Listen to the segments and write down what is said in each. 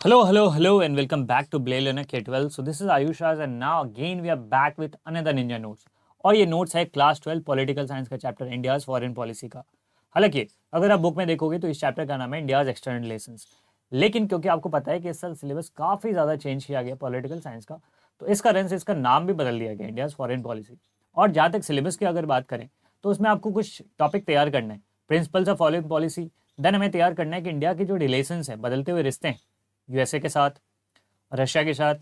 Hello, and welcome back to Blade Learner K12. So this is Ayush Raj, and now again we are back with another Ninja Notes. और ये notes है class 12 political science का chapter India's foreign policy का। हालांकि अगर आप book में देखोगे तो इस चैप्टर का नाम है इंडियाज एक्सटर्नल रिलेशंस, लेकिन क्योंकि आपको पता है कि इस साल सिलेबस काफ़ी ज़्यादा चेंज किया गया पॉलिटिकल साइंस का, तो इस कारण से इसका नाम भी बदल दिया गया इंडियाज फॉरेन पॉलिसी। और जहाँ तक सिलेबस की अगर बात करें तो उसमें आपको कुछ टॉपिक तैयार करना है, principles of foreign policy. Then हमें तैयार करना है कि इंडिया के जो रिलेशंस हैं, बदलते हुए रिश्ते हैं यूएसए के साथ, रशिया के साथ,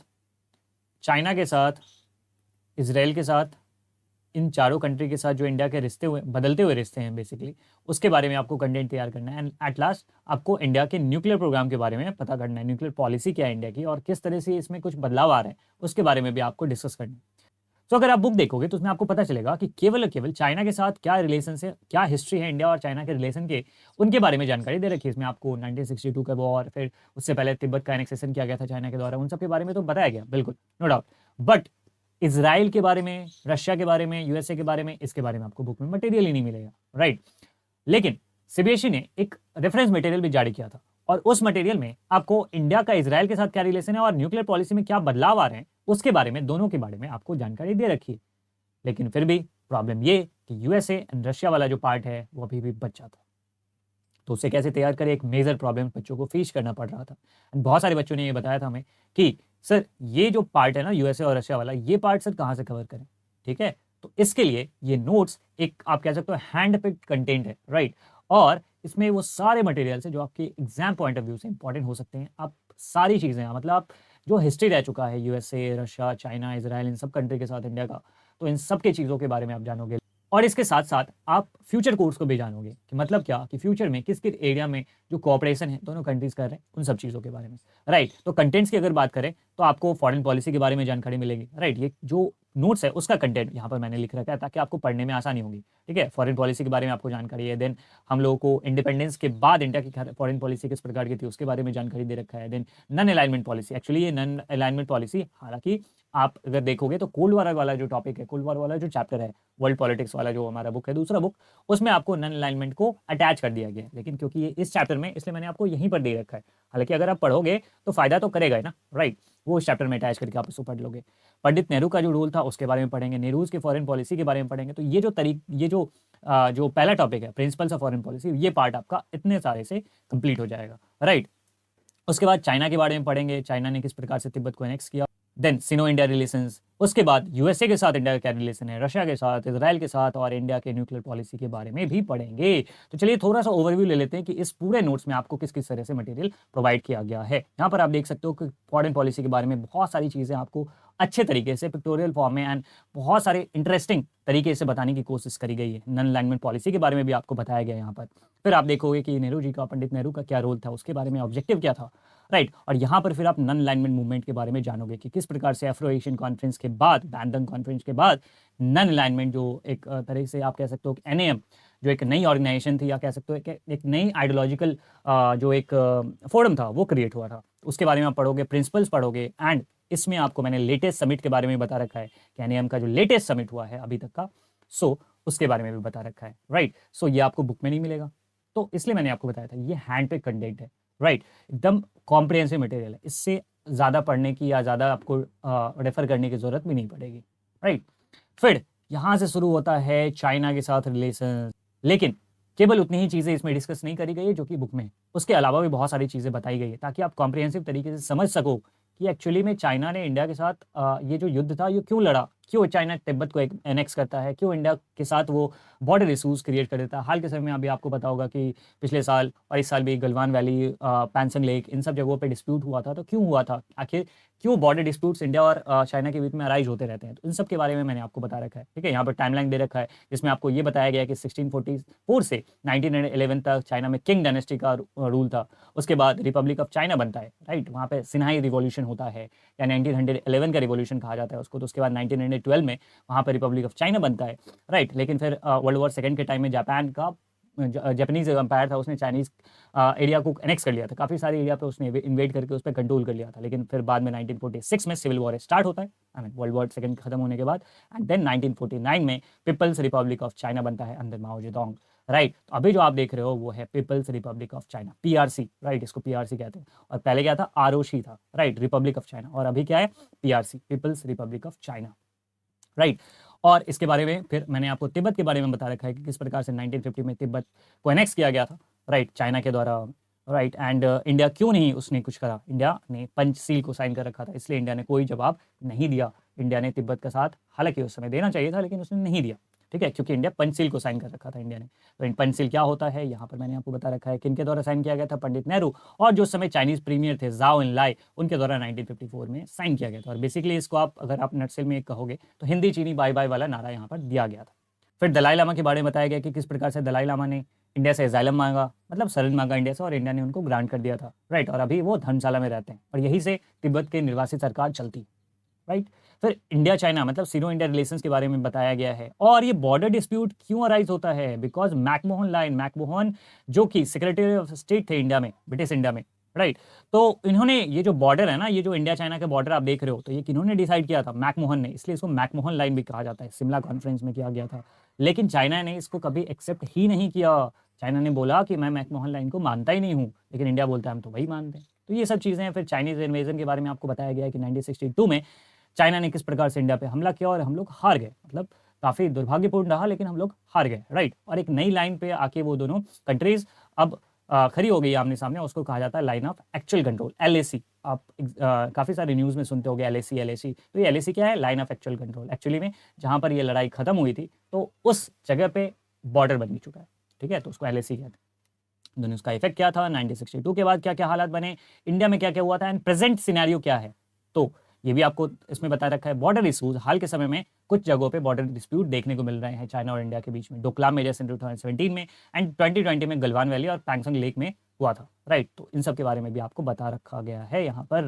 चाइना के साथ, इसराइल के साथ, इन चारों कंट्री के साथ जो इंडिया के रिश्ते हुए बदलते हुए रिश्ते हैं बेसिकली, उसके बारे में आपको कंटेंट तैयार करना है। एंड एट लास्ट आपको इंडिया के न्यूक्लियर प्रोग्राम के बारे में पता करना है, न्यूक्लियर पॉलिसी क्या है इंडिया की और किस तरह से इसमें कुछ बदलाव आ रहे हैं उसके बारे में भी आपको डिस्कस करना है। तो अगर आप बुक देखोगे तो उसमें आपको पता चलेगा कि केवल और केवल चाइना के साथ क्या रिलेशन है, क्या हिस्ट्री है इंडिया और चाइना के रिलेशन के, उनके बारे में जानकारी दे रखी है। इसमें आपको 1962 का वॉर, फिर उससे पहले तिब्बत का एनेक्सेशन किया गया था चाइना के द्वारा, उन सब के बारे में तो बताया गया, बिल्कुल नो डाउट। बट इसराइल के बारे में, रशिया के बारे में, यूएसए के बारे में, इसके बारे में आपको बुक में मटेरियल ही नहीं मिलेगा, राइट। लेकिन सीबीएसई ने एक रेफरेंस मटेरियल भी जारी किया था और उस मटेरियल में आपको इंडिया का इसराइल के साथ क्या रिलेशन है और न्यूक्लियर पॉलिसी में क्या बदलाव आ रहे हैं उसके बारे में, दोनों के बारे में आपको जानकारी दे रखी है। लेकिन फिर भी प्रॉब्लम ये कि यूएसए एंड रशिया वाला जो पार्ट है वो अभी भी बच जाता। तो उसे कैसे तैयार करें, एक मेजर प्रॉब्लम बच्चों को फेस करना पड़ रहा था। एंड बहुत सारे बच्चों ने ये बताया था हमें कि सर ये जो पार्ट है ना यूएसए और रशिया वाला, ये पार्ट सर कहाँ से कवर करें, ठीक है। तो इसके लिए ये नोट्स एक आप कह सकते हो हैंड पिक्ड कंटेंट है, राइट। और इसमें वो सारे मटेरियल है जो आपके एग्जाम पॉइंट ऑफ व्यू से इंपॉर्टेंट हो सकते हैं। आप सारी चीज़ें, मतलब आप जो हिस्ट्री रह चुका है यूएसए, रशिया, चाइना, इसराइल, इन सब कंट्री के साथ इंडिया का, तो इन सब के चीज़ों के बारे में आप जानोगे। और इसके साथ साथ आप फ्यूचर कोर्स को भी जानोगे कि मतलब क्या, कि फ्यूचर में किस किस एरिया में जो कोऑपरेशन है दोनों कंट्रीज कर रहे हैं, उन सब चीज़ों के बारे में, राइट। तो कंटेंट्स की अगर बात करें तो आपको फॉरेन पॉलिसी के बारे में जानकारी मिलेगी, राइट। ये जो नोट्स है उसका कंटेंट यहाँ पर मैंने लिख रखा है ताकि आपको पढ़ने में आसानी होगी, ठीक है। फॉरेन पॉलिसी के बारे में आपको जानकारी है। देन हम लोगों को इंडिपेंडेंस के बाद इंडिया की फॉरेन पॉलिसी किस प्रकार की थी उसके बारे में जानकारी दे रखा है। Then non alignment policy, actually ये नन अलाइनमेंट पॉलिसी, हालांकि आप अगर देखोगे तो कोल्ड वॉर वाला जो टॉपिक है, कोल्ड वॉर वाला जो चैप्टर है, वर्ल्ड पॉलिटिक्स वाला जो हमारा बुक है, दूसरा बुक, उसमें आपको नन अलाइनमेंट को अटैच कर दिया गया है। लेकिन क्योंकि ये इस चैप्टर में, इसलिए मैंने आपको यहीं पर दे रखा है। हालांकि अगर आप पढ़ोगे तो फायदा तो करेगा ही ना, राइट। वो इस चैप्टर में अटैच करके आप उसको पढ़ लोगे। पंडित नेहरू का जो रूल था उसके बारे में पढ़ेंगे, नेहरूज की फॉरेन पॉलिसी के बारे में पढ़ेंगे। तो ये जो पहला टॉपिक है प्रिंसिपल्स ऑफ फॉरेन पॉलिसी, ये पार्ट आपका इतने सारे से कंप्लीट हो जाएगा, राइट। उसके बाद चाइना के बारे में पढ़ेंगे, चाइना ने किस प्रकार से तिब्बत को एनेक्स किया। देन सिनो इंडिया रिलेशंस, उसके बाद यूएसए के साथ इंडिया का क्या रिलेशन है, रशिया के साथ, इसराइल के साथ, और इंडिया के न्यूक्लियर पॉलिसी के बारे में भी पढ़ेंगे। तो चलिए थोड़ा सा ओवरव्यू ले लेते हैं कि इस पूरे नोट्स में आपको किस किस तरह से मटेरियल प्रोवाइड किया गया है। यहाँ पर आप देख सकते हो कि फॉरेन पॉलिसी के बारे में बहुत सारी चीज़ें आपको अच्छे तरीके से पिक्टोरियल फॉर्म में एंड बहुत सारे इंटरेस्टिंग तरीके से बताने की कोशिश करी गई है। नन अलाइनमेंट पॉलिसी के बारे में भी आपको बताया गया है यहाँ पर। फिर आप देखोगे कि नेहरू जी का, पंडित नेहरू का क्या रोल था, उसके बारे में ऑब्जेक्टिव क्या था, राइट। और यहाँ पर फिर आप नन अलाइनमेंट मूवमेंट के बारे में जानोगे कि किस प्रकार से अफ्रो एशियन कॉन्फ्रेंस के बाद, बैंडंग कॉन्फ्रेंस के बाद, नन अलाइनमेंट जो एक तरह से आप कह सकते हो कि एनएएम जो एक नई ऑर्गेनाइजेशन थी, या कह सकते हो कि एक नई आइडियोलॉजिकल जो एक फोरम था वो क्रिएट हुआ था, उसके बारे में आप पढ़ोगे, प्रिंसिपल्स पढ़ोगे। एंड इसमें आपको मैंने लेटेस्ट समिट के बारे में बता रखा है कि एनएएम का जो लेटेस्ट समिट हुआ है अभी तक का, सो उसके बारे में भी बता रखा है, राइट। सो ये आपको बुक में नहीं मिलेगा, तो इसलिए मैंने आपको बताया था ये हैंड पे कंटेंट है, राइट। एकदम कॉम्प्रिहेंसिव मटेरियल है, इससे ज़्यादा पढ़ने की या ज़्यादा आपको रेफर करने की ज़रूरत भी नहीं पड़ेगी, राइट। फिर यहाँ से शुरू होता है चाइना के साथ रिलेशन, लेकिन केवल उतनी ही चीज़ें इसमें डिस्कस नहीं करी गई है जो कि बुक में है, उसके अलावा भी बहुत सारी चीज़ें बताई गई है ताकि आप कॉम्प्रिहेंसिव तरीके से समझ सको कि एक्चुअली में चाइना ने इंडिया के साथ ये जो युद्ध था ये क्यों लड़ा, क्यों चाइना तिब्बत को एनेक्स करता है, क्यों इंडिया के साथ वो बॉर्डर इशूज़ क्रिएट कर देता है। हाल के समय में अभी आपको पता होगा कि पिछले साल और इस साल भी गलवान वैली, पैंसंग लेक, इन सब जगहों पे डिस्प्यूट हुआ था। तो क्यों हुआ था, आखिर क्यों बॉर्डर डिस्प्यूट्स इंडिया और चाइना के बीच में अराइज होते रहते हैं, तो इन सब के बारे में मैंने आपको बता रखा है, ठीक है। यहाँ पर टाइमलाइन दे रखा है जिसमें आपको ये बताया गया है कि 1644 से 1911 तक चाइना में किंग डायनेस्टी का रूल था। उसके बाद रिपब्लिक ऑफ चाइना बनता है, राइट। वहाँ पे सिन्हाई रिवॉल्यूशन होता है या 1911 का रिवॉल्यूशन कहा जाता है उसको। तो उसके बाद 1912 में वहाँ पर रिपब्लिक ऑफ चाइना बनता है, राइट। लेकिन फिर वर्ल्ड वॉर सेकेंड के टाइम में जापान का जापानीज एम्पायर था, उसने चाइनीज एरिया को एनेक्स कर लिया था, काफ़ी सारे एरिया पे उसने इन्वेड करके उस पर कंट्रोल कर लिया था। लेकिन फिर बाद में 1946 में सिविल वॉर स्टार्ट होता है, I mean world war second खत्म होने के बाद। एंड देन 1949 में पीपल्स रिपब्लिक ऑफ चाइना बनता है अंडर माओ जेडोंग, राइट। तो अभी जो आप देख रहे हो वो है people's republic of China, PRC, right, इसको पीआरसी कहते हैं। और पहले क्या था, आरओसी था, राइट, रिपब्लिक ऑफ चाइना, और अभी क्या है, PRC, people's republic of China, right. और इसके बारे में फिर मैंने आपको तिब्बत के बारे में बता रखा है कि किस प्रकार से 1950 में तिब्बत को एनेक्स किया गया था, राइट, चाइना के द्वारा, राइट। एंड इंडिया क्यों नहीं उसने कुछ करा, इंडिया ने पंचशील को साइन कर रखा था, इसलिए इंडिया ने कोई जवाब नहीं दिया। इंडिया ने तिब्बत का साथ हालांकि उस समय देना चाहिए था, लेकिन उसने नहीं दिया, ठीक है, क्योंकि इंडिया पंचशील को साइन कर रखा था इंडिया ने। तो इन पंचशील क्या होता है, यहाँ पर मैंने आपको बता रखा है, किनके द्वारा साइन किया गया था, पंडित नेहरू और जो उस समय चाइनीज प्रीमियर थे जाओ एनलाई, उनके द्वारा 1954 में साइन किया गया था। और बेसिकली इसको आप अगर आप नटसेल में कहोगे तो हिंदी चीनी बाय बाय वाला नारा यहाँ पर दिया गया था। फिर दलाई लामा के बारे में बताया गया कि किस प्रकार से दलाई लामा ने इंडिया से एजाइलम मांगा, मतलब शरण मांगा इंडिया से, और इंडिया ने उनको ग्रांट कर दिया था, राइट। और अभी वो धर्मशाला में रहते हैं और यहीं से तिब्बत की निर्वासित सरकार चलती, राइट। फिर इंडिया चाइना मतलब सीनो इंडिया रिलेशंस के बारे में बताया गया है। और ये बॉर्डर डिस्प्यूट क्यों अराइज होता है, बिकॉज मैकमोहन लाइन, मैकमोहन जो कि सेक्रेटरी ऑफ स्टेट थे इंडिया में, ब्रिटिश इंडिया में, राइट। तो इन्होंने ये जो बॉर्डर है ना, ये जो इंडिया चाइना के बॉर्डर आप देख रहे हो, तो ये किन्होंने डिसाइड किया था, मैकमोहन ने, इसलिए इसको मैकमोहन लाइन भी कहा जाता है, शिमला कॉन्फ्रेंस में किया गया था। लेकिन चाइना ने इसको कभी एक्सेप्ट ही नहीं किया। चाइना ने बोला कि मैं मैकमोहन लाइन को मानता ही नहीं हूँ, लेकिन इंडिया बोलता है हम तो वही मानते हैं। तो ये सब चीज़ें हैं। फिर चाइनीज इन्वेजन के बारे में आपको बताया गया है कि 1962 में चाइना ने किस प्रकार से इंडिया पे हमला किया और हम लोग हार गए, मतलब काफ़ी दुर्भाग्यपूर्ण रहा, लेकिन हम लोग हार गए, राइट। और एक नई लाइन पे आके वो दोनों कंट्रीज अब खड़ी हो गई आमने सामने, उसको कहा जाता है line of actual control, LAC. आप काफ़ी सारे न्यूज़ में सुनते होगे एलएसी एलएसी, तो ये एलएसी क्या है, line of actual control. Actually में जहाँ पर ये लड़ाई खत्म हुई थी तो उस जगह पे बॉर्डर बन चुका है, ठीक है, तो उसको एलएसी कहते हैं। दोनों उसका इफेक्ट क्या था, 1962 के बाद क्या क्या हालात बने, इंडिया में क्या क्या हुआ था, एंड प्रेजेंट सिनेरियो क्या है, तो ये भी आपको इसमें बता रखा है। बॉर्डर इशूज, हाल के समय में कुछ जगहों पे बॉर्डर डिस्प्यूट देखने को मिल रहे हैं चाइना और इंडिया के बीच में। डोकलाम में जैसे 2017 में, एंड 2020 में गलवान वैली और पैंगसंग लेक में हुआ था, राइट। तो इन सब के बारे में भी आपको बता रखा गया है यहाँ पर।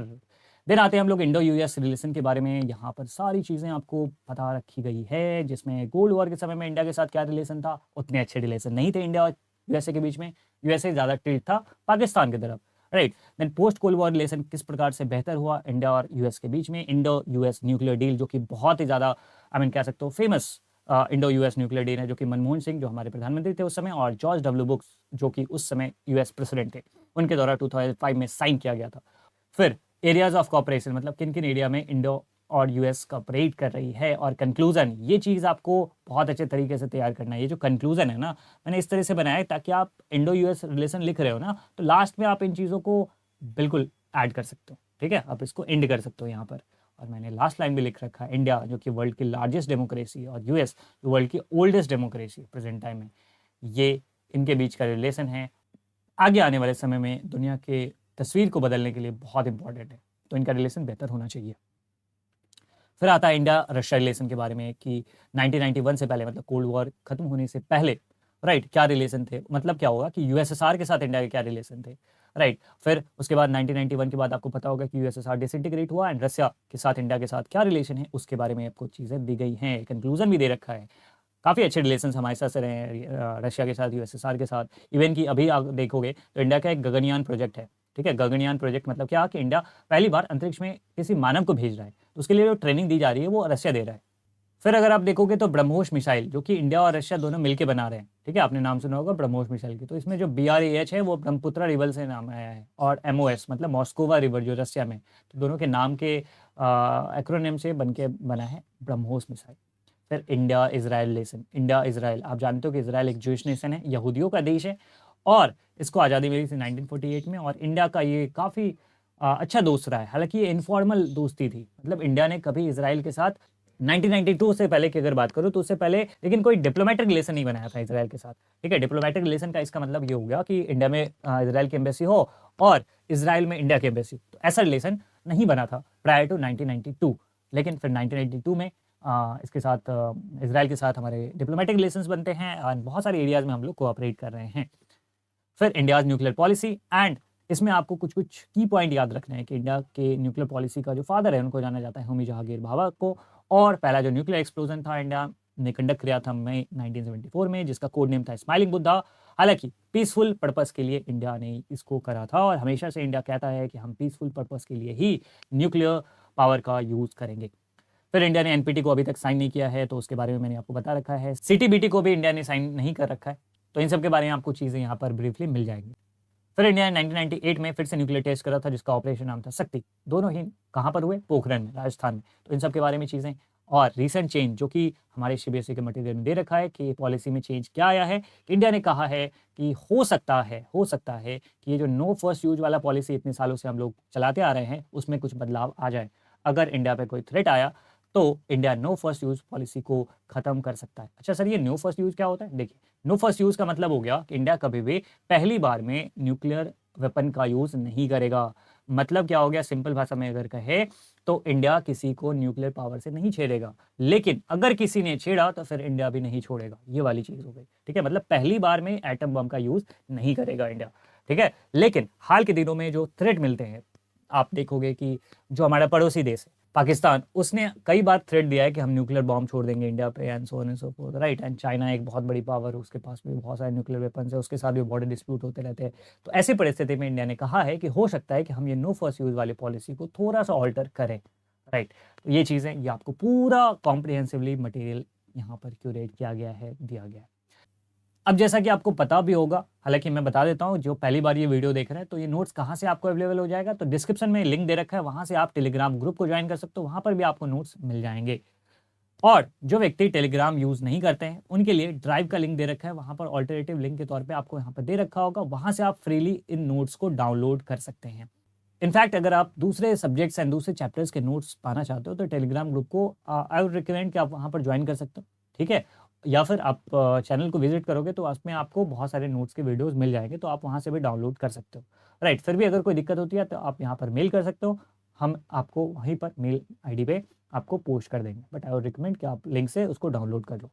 देन आते हैं हम लोग इंडो यूएस रिलेशन के बारे में। यहाँ पर सारी चीज़ें आपको बता रखी गई है, जिसमें कोल्ड वॉर के समय में इंडिया के साथ क्या रिलेशन था, उतने अच्छे रिलेशन नहीं थे इंडिया और यूएसए के बीच में। यूएसए ज़्यादा टिल्ट था पाकिस्तान की तरफ, right. Then post cold war relation किस प्रकार से बेहतर हुआ इंडिया और यूएस के बीच में, इंडो यूएस न्यूक्लियर डील, जो कि बहुत ही ज़्यादा कह सकते हो famous Indo US nuclear deal है, जो कि मनमोहन सिंह जो हमारे प्रधानमंत्री थे उस समय, और जॉर्ज डब्ल्यू बुश जो कि उस समय यूएस प्रेसिडेंट थे, उनके द्वारा 2005 में साइन किया गया था। फिर एरियाज ऑफ कॉपरेशन, मतलब किन किन एरिया में इंडो और यूएस कॉपरेट कर रही है, और कंक्लूजन, ये चीज़ आपको बहुत अच्छे तरीके से तैयार करना है। ये जो कंक्लूजन है ना, मैंने इस तरह से बनाया है ताकि आप इंडो यूएस रिलेशन लिख रहे हो ना, तो लास्ट में आप इन चीज़ों को बिल्कुल ऐड कर सकते हो, ठीक है, आप इसको एंड कर सकते हो यहाँ पर। और मैंने लास्ट लाइन भी लिख रखा है, इंडिया जो कि वर्ल्ड की लार्जेस्ट डेमोक्रेसी और यूएस जो वर्ल्ड की ओल्डेस्ट डेमोक्रेसी प्रेजेंट टाइम में, ये इनके बीच का रिलेशन है, आगे आने वाले समय में दुनिया के तस्वीर को बदलने के लिए बहुत इंपॉर्टेंट है। तो इनका रिलेशन बेहतर होना चाहिए। फिर आता है इंडिया रशिया रिलेशन के बारे में कि 1991 से पहले, मतलब कोल्ड वॉर खत्म होने से पहले, राइट, क्या रिलेशन थे, मतलब क्या होगा कि यूएसएसआर के साथ इंडिया के क्या रिलेशन थे, राइट। फिर उसके बाद 1991 के बाद आपको पता होगा कि यूएसएसआर डिसइंटीग्रेट हुआ, एंड रशिया के साथ इंडिया के साथ क्या रिलेशन है उसके बारे में आपको चीज़ें दी गई हैं, कंक्लूजन भी दे रखा है। काफ़ी अच्छे रिलेशन हमारे साथ से रहे हैं रशिया के साथ, यूएसएसआर के साथ। इवन कि अभी आप देखोगे तो इंडिया का एक गगनयान प्रोजेक्ट है, ठीक है। गगनयान प्रोजेक्ट मतलब क्या कि इंडिया पहली बार अंतरिक्ष में किसी मानव को भेज रहा है, तो उसके लिए जो ट्रेनिंग दी जा रही है वो रशिया दे रहा है। फिर अगर आप देखोगे तो ब्रह्मोस मिसाइल, जो कि इंडिया और रशिया दोनों मिलकर बना रहे हैं, ठीक है, आपने नाम सुना होगा ब्रह्मोस मिसाइल की। तो इसमें जो BRAH है वो ब्रह्मपुत्रा रिवर से नाम आया है, और MOS मतलब मॉस्कोवा रिवर जो रशिया में, तो दोनों के नाम के एक्रोनिम से बन के बना है ब्रह्मोस मिसाइल। फिर India Israel relation, India Israel, आप जानते हो कि इजराइल एक जूश नेशन है, यहूदियों का देश है, और इसको आज़ादी मिली थी 1948 में, और इंडिया का ये काफ़ी अच्छा दोस्त रहा है। हालांकि ये इनफॉर्मल दोस्ती थी, मतलब इंडिया ने कभी इसराइल के साथ 1992 से पहले की अगर बात करूँ तो उससे पहले लेकिन कोई डिप्लोमेटिक रिलेशन नहीं बनाया था इसराइल के साथ, ठीक है। डिप्लोमेटिक रिलेशन का इसका मतलब ये हो गया कि इंडिया में इसराइल की एम्बेसी हो और इसराइल में इंडिया की एम्बेसी, तो ऐसा रिलेशन नहीं बना था प्रायर टू 1992। लेकिन फिर 1992 में इसके साथ इसराइल के साथ हमारे डिप्लोमेटिक रिलेशंस बनते हैं, और बहुत सारे एरियाज में हम लोग कोऑपरेट कर रहे हैं। फिर इंडियाज न्यूक्लियर पॉलिसी, एंड इसमें आपको कुछ कुछ की पॉइंट याद रखने हैं कि इंडिया के न्यूक्लियर पॉलिसी का जो फादर है उनको जाना जाता है होमी जहांगीर भाभा को, और पहला जो न्यूक्लियर एक्सप्लोजन था इंडिया ने कंडक्ट किया था मई 1974 में, जिसका कोड नेम था स्माइलिंग बुद्धा। हालांकि पीसफुल पर्पस के लिए इंडिया ने इसको करा था, और हमेशा से इंडिया कहता है कि हम पीसफुल पर्पस के लिए ही न्यूक्लियर पावर का यूज़ करेंगे। फिर इंडिया ने NPT को अभी तक साइन नहीं किया है, तो उसके बारे में मैंने आपको बता रखा है। CTBT को भी इंडिया ने साइन नहीं कर रखा है, तो इन सब के बारे में आपको चीज़ें यहाँ पर ब्रीफली मिल जाएंगी। फिर इंडिया ने 1998 में फिर से न्यूक्लियर टेस्ट करा था, जिसका ऑपरेशन नाम था शक्ति। दोनों ही कहाँ पर हुए? पोखरण में, राजस्थान में। तो इन सब के बारे में चीज़ें और रीसेंट चेंज जो कि हमारे सीबीएसई के मटेरियल में दे रखा है कि पॉलिसी में चेंज क्या आया है। इंडिया ने कहा है कि हो सकता है कि ये जो नो फर्स्ट यूज वाला पॉलिसी इतने सालों से हम लोग चलाते आ रहे हैं उसमें कुछ बदलाव आ जाए। अगर इंडिया पे कोई थ्रेट आया तो India no first use policy को खत्म कर सकता है। अच्छा सर, ये नो फर्स्ट यूज क्या होता है? देखिए, नो फर्स्ट यूज का मतलब हो गया कि इंडिया कभी भी पहली बार में न्यूक्लियर वेपन का यूज नहीं करेगा। मतलब क्या हो गया? सिंपल भाषा में अगर कहे तो इंडिया किसी को न्यूक्लियर पावर से नहीं छेड़ेगा, लेकिन अगर किसी ने छेड़ा तो फिर इंडिया भी नहीं छोड़ेगा। ये वाली चीज हो गई, ठीक है। मतलब पहली बार में एटम बम का यूज नहीं करेगा इंडिया, ठीक है। लेकिन हाल के दिनों में जो थ्रेट मिलते हैं, आप देखोगे कि जो हमारा पड़ोसी देश है पाकिस्तान, उसने कई बार थ्रेट दिया है कि हम न्यूक्लियर बॉम्ब छोड़ देंगे इंडिया पे and so on and so fourth, right. And China एक बहुत बड़ी पावर, उसके पास भी बहुत सारे न्यूक्लियर वेपन्स है, उसके साथ भी बॉर्डर डिस्प्यूट होते रहते हैं। तो ऐसी परिस्थिति में इंडिया ने कहा है कि हो सकता है कि हम ये नो फर्स्ट यूज वाली पॉलिसी को थोड़ा सा ऑल्टर करें, राइट। तो ये चीज़ें, ये आपको पूरा कॉम्प्रिहेंसिवली मटेरियल यहाँ पर क्यूरेट किया गया है, दिया गया है। अब जैसा कि आपको पता भी होगा, हालांकि मैं बता देता हूँ, जो पहली बार ये वीडियो देख रहे हैं, तो ये नोट्स कहाँ से आपको अवेलेबल हो जाएगा? तो डिस्क्रिप्शन में लिंक दे रखा है, वहाँ से आप टेलीग्राम ग्रुप को ज्वाइन कर सकते हो, वहाँ पर भी आपको नोट्स मिल जाएंगे। और जो व्यक्ति टेलीग्राम यूज़ नहीं करते हैं उनके लिए ड्राइव का लिंक दे रखा है, वहाँ पर ऑल्टरनेटिव लिंक के तौर पर आपको यहाँ पर दे रखा होगा, वहाँ से आप फ्रीली इन नोट्स को डाउनलोड कर सकते हैं। इनफैक्ट अगर आप दूसरे सब्जेक्ट्स एंड दूसरे चैप्टर्स के नोट्स पाना चाहते हो तो टेलीग्राम ग्रुप को आई वुड रिकमेंड कि आप वहाँ पर ज्वाइन कर सकते हो, ठीक है। या फिर आप चैनल को विजिट करोगे तो उसमें आपको बहुत सारे नोट्स के वीडियोस मिल जाएंगे, तो आप वहाँ से भी डाउनलोड कर सकते हो, राइट। फिर भी अगर कोई दिक्कत होती है तो आप यहाँ पर मेल कर सकते हो, हम आपको वहीं पर मेल आईडी पे आपको पोस्ट कर देंगे, बट आई वुड रिकमेंड कि आप लिंक से उसको डाउनलोड कर लो।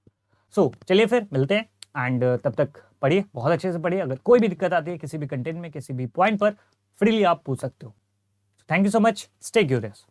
सो चलिए फिर मिलते हैं, एंड तब तक पढ़िए, बहुत अच्छे से पढ़िए। अगर कोई भी दिक्कत आती है किसी भी कंटेंट में, किसी भी पॉइंट पर, फ्रीली आप पूछ सकते हो। Thank you so much, stay curious.